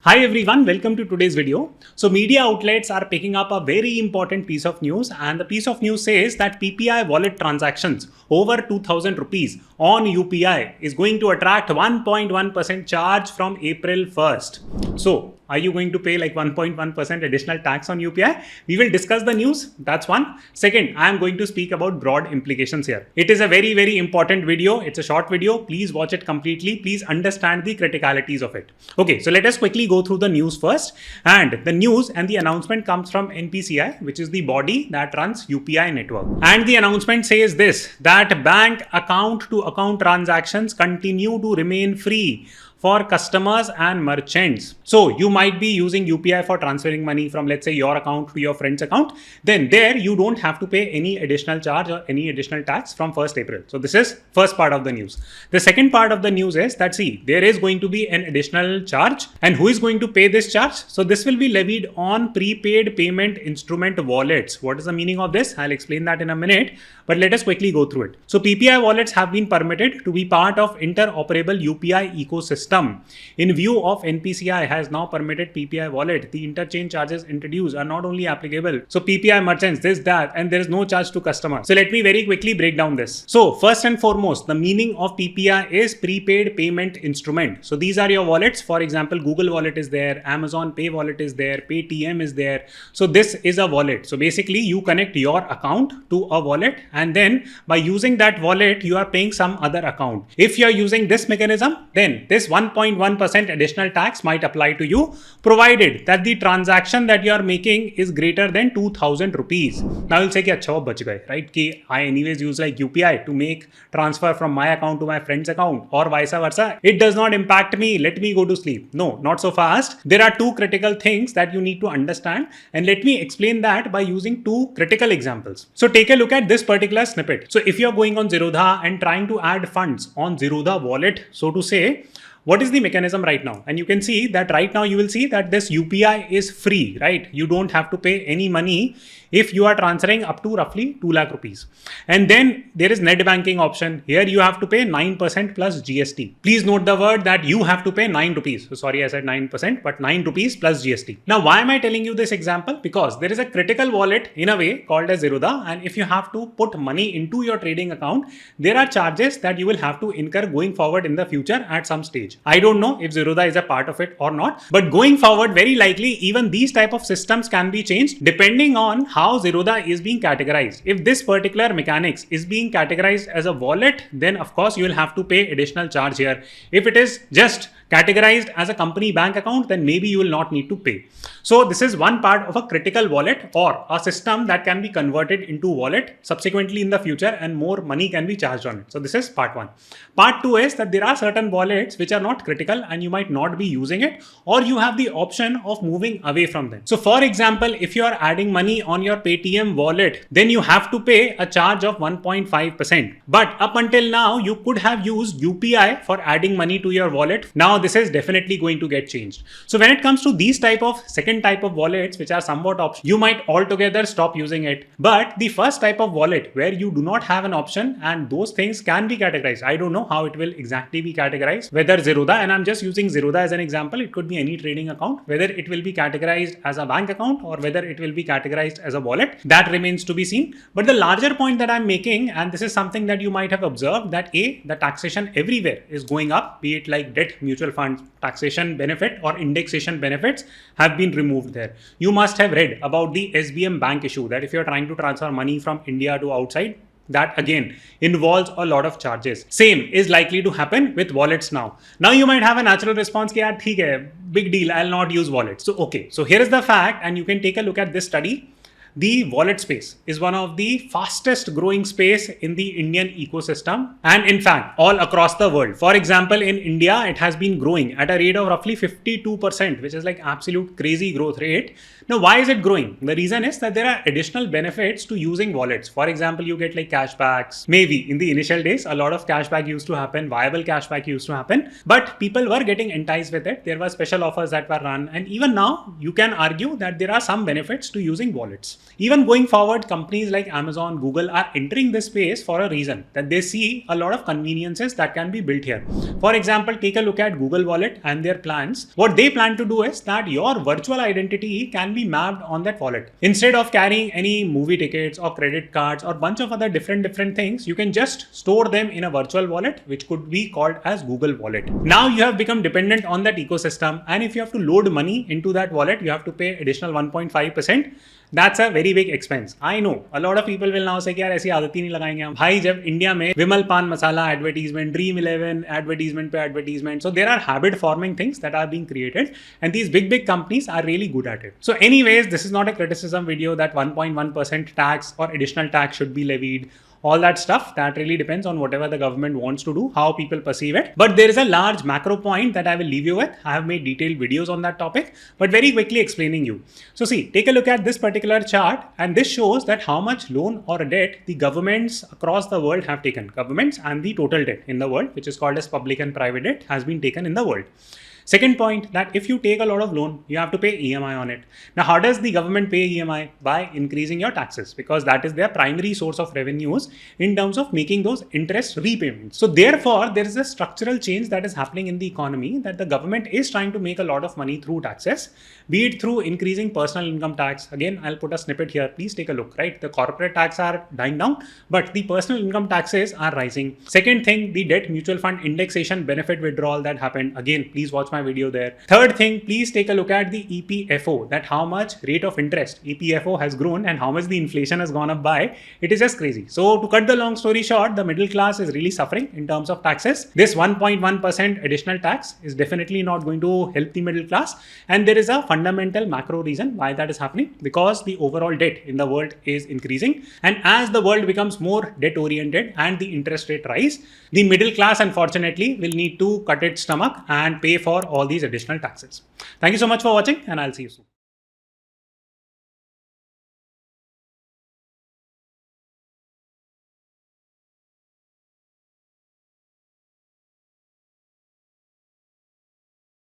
Hi everyone, welcome to today's video. So media outlets are picking up a very important piece of news, and the piece of news says that PPI wallet transactions over 2000 rupees on UPI is going to attract 1.1% charge from April 1st. So are you going to pay like 1.1% additional tax on UPI? We will discuss the news. That's one. Second, I am going to speak about broad implications here. It is a very, very important video. It's a short video. Please watch it completely. Please understand the criticalities of it. Okay, so let us quickly go through the news first. And the news and the announcement comes from NPCI, which is the body that runs UPI network. And the announcement says this, that bank account to account transactions continue to remain free for customers and merchants. So you might be using UPI for transferring money from, let's say, your account to your friend's account. Then there you don't have to pay any additional charge or any additional tax from 1st April. So this is first part of the news. The second part of the news is that, see, there is going to be an additional charge, and who is going to pay this charge? So this will be levied on prepaid payment instrument wallets. What is the meaning of this? I'll explain that in a minute, but let us quickly go through it. So PPI wallets have been permitted to be part of interoperable UPI ecosystem. In view of NPCI has now permitted PPI wallet, the interchange charges introduced are not only applicable. So PPI merchants, this, that, and there is no charge to customers. So let me very quickly break down this. So first and foremost, the meaning of PPI is prepaid payment instrument. So these are your wallets. For example, Google wallet is there, Amazon Pay wallet is there, Paytm is there. So this is a wallet. So basically you connect your account to a wallet, and then by using that wallet, you are paying some other account. If you are using this mechanism, then this 1.1% additional tax might apply to you, provided that the transaction that you are making is greater than 2000 rupees. Now you'll say, "Achha, bach gaye," right? Ki I anyways use like UPI to make transfer from my account to my friend's account, or vice versa. It does not impact me. Let me go to sleep. No, not so fast. There are two critical things that you need to understand, and let me explain that by using two critical examples. So take a look at this particular snippet. So if you're going on Zerodha and trying to add funds on Zerodha wallet, so to say, what is the mechanism right now? And you can see that right now you will see that this UPI is free, right? You don't have to pay any money if you are transferring up to roughly 2 lakh rupees. And then there is net banking option. Here you have to pay 9% plus GST. Please note the word that you have to pay 9 rupees. So sorry, I said 9%, but 9 rupees plus GST. Now, why am I telling you this example? Because there is a critical wallet in a way called as Zerodha. And if you have to put money into your trading account, there are charges that you will have to incur going forward in the future at some stage. I don't know if Zerodha is a part of it or not, but going forward, very likely even these type of systems can be changed depending on how Zerodha is being categorized. If this particular mechanics is being categorized as a wallet, then of course you will have to pay additional charge here. If it is just categorized as a company bank account, then maybe you will not need to pay. So this is one part of a critical wallet or a system that can be converted into wallet subsequently in the future, and more money can be charged on it. So this is part one. Part two is that there are certain wallets which are not critical and you might not be using it, or you have the option of moving away from them. So for example, if you are adding money on your Paytm wallet, then you have to pay a charge of 1.5%. But up until now, you could have used UPI for adding money to your wallet. Now this is definitely going to get changed. So when it comes to these second type of wallets, which are somewhat optional, you might altogether stop using it. But the first type of wallet where you do not have an option and those things can be categorized. I don't know how it will exactly be categorized, whether Zerodha, and I'm just using Zerodha as an example, it could be any trading account, whether it will be categorized as a bank account or whether it will be categorized as a wallet, that remains to be seen. But the larger point that I'm making, and this is something that you might have observed, that the taxation everywhere is going up, be it like debt, mutual funds, taxation benefit or indexation benefits have been removed there. You must have read about the SBM bank issue, that if you're trying to transfer money from India to outside, that again involves a lot of charges. Same is likely to happen with wallets now. Now you might have a natural response, ki yaar, theek hai, big deal, I'll not use wallets. So okay, so here is the fact, and you can take a look at this study. The wallet space is one of the fastest growing space in the Indian ecosystem, and in fact all across the world. For example, in India, it has been growing at a rate of roughly 52%, which is like absolute crazy growth rate. Now, why is it growing? The reason is that there are additional benefits to using wallets. For example, you get like cashbacks. Maybe in the initial days, a lot of cashback used to happen, viable cashback used to happen, but people were getting enticed with it. There were special offers that were run, and even now you can argue that there are some benefits to using wallets. Even going forward, companies like Amazon, Google are entering this space for a reason, that they see a lot of conveniences that can be built here. For example, take a look at Google Wallet and their plans. What they plan to do is that your virtual identity can be mapped on that wallet. Instead of carrying any movie tickets or credit cards or bunch of other different things, you can just store them in a virtual wallet, which could be called as Google Wallet. Now you have become dependent on that ecosystem, and if you have to load money into that wallet, you have to pay additional 1.5%. That's a very big expense. I know a lot of people will now say कि यार ऐसी आदत ही नहीं लगाएंगे हम भाई जब India में Vimal Pan Masala advertisement Dream 11 advertisement पे advertisement so there are habit forming things that are being created and these big companies are really good at it. So anyways, this is not a criticism video that 1.1% tax or additional tax should be levied. All that stuff, that really depends on whatever the government wants to do, how people perceive it. But there is a large macro point that I will leave you with. I have made detailed videos on that topic, but very quickly explaining you. So see, take a look at this particular chart, and this shows that how much loan or debt the governments across the world have taken. Governments and the total debt in the world, which is called as public and private debt, has been taken in the world. Second point, that if you take a lot of loan, you have to pay EMI on it. Now, how does the government pay EMI? By increasing your taxes, because that is their primary source of revenues in terms of making those interest repayments. So therefore, there is a structural change that is happening in the economy, that the government is trying to make a lot of money through taxes, be it through increasing personal income tax. Again, I'll put a snippet here. Please take a look, right? The corporate tax are dying down, but the personal income taxes are rising. Second thing, the debt mutual fund indexation benefit withdrawal that happened. Again, please watch my video there. Third thing, please take a look at the EPFO, that how much rate of interest EPFO has grown and how much the inflation has gone up by. It is just crazy. So to cut the long story short, the middle class is really suffering in terms of taxes. This 1.1% additional tax is definitely not going to help the middle class. And there is a fundamental macro reason why that is happening, because the overall debt in the world is increasing. And as the world becomes more debt oriented and the interest rate rise, the middle class unfortunately will need to cut its stomach and pay for all these additional taxes. Thank you so much for watching, and I'll see you soon.